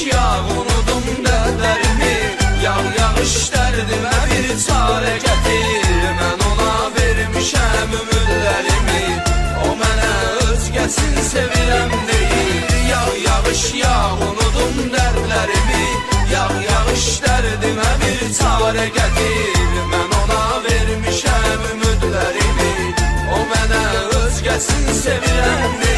yağ unudum dərlərimi, yağış dərdimə bir çarə gətir. Mən ona vermişəm ümidlərimi, o mənə özgəsin sevirəm deyir. Yağış yağ unudum dərlərimi, yağış dərdimə bir çarə gətir. Mən ona vermişəm ümidlərimi, o mənə özgəsin sevirəm deyir.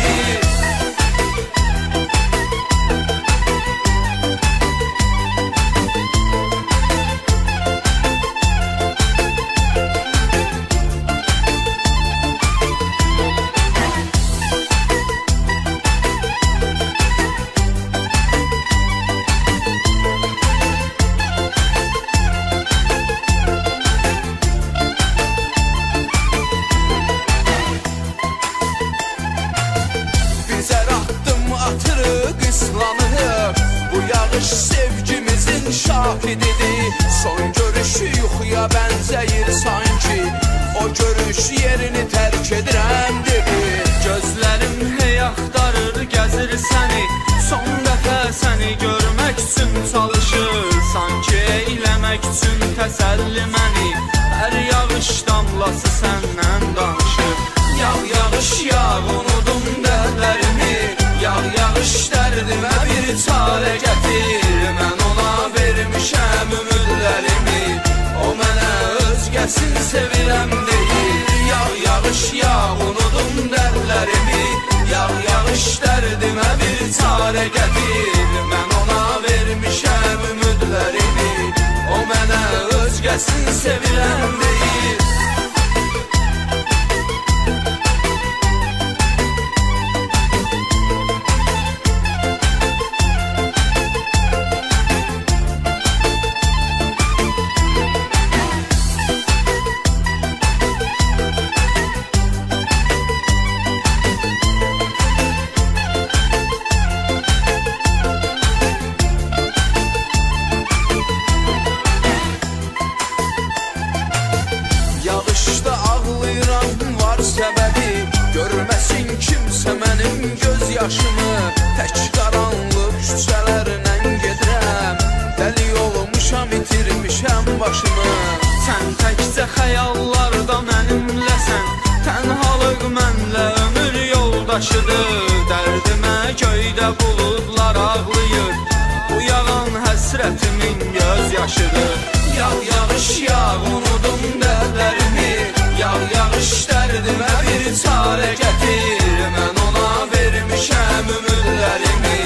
Bu yağış sevgimizin şahididir. Son görüşü yuxuya bənzəyir sanki, o görüş yerini tərk edirəm dedi. Gözlərim hey axtarır, gəzir səni, son dəfə səni görmək üçün çalışır. Sanki eyləmək üçün təsəlli məni, hər yağış damlası səndən danışır. Yağış yağ unudum dərlərimi, yağış dərdimə bir çarə gətir. Mən ona vermişəm ümidlərimi, o mənə özgəsin sevirəm deyir. Yağış yağ unudum dərlərimi, yağış dərdimə bir çarə gətir. Mən ona vermişəm ümidlərimi, o mənə özgəsin sevirəm deyir. Yağışda ağlayıram, var səbəbi, görməsin kimsə mənim göz yaşımı. Tək qaranlıq küçələrlə gedirəm, dəli olmuşam, itirmişəm başımı. Sən təkcə xəyallarda mənimləsən, tənhalıq mənlə ömür yoldaşıdır. Dərdimə göydə buludlar ağlayır, bu yağan həsrətimin göz yaşıdır. Yağış yağ unudum dərlərimi, yağış dərdimə bir çarə gətir. Mən ona vermişəm ümidlərimi,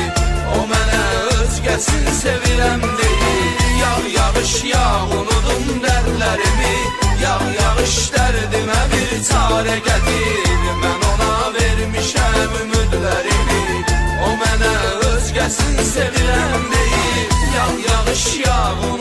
o mənə özgəsin sevirəm deyir. Yağış yağ unudum dərlərimi, yağış dərdimə bir çarə gətir. Mən ona vermişəm ümidlərimi, o mənə özgəsin sevirəm deyir. Yağış yağ unudum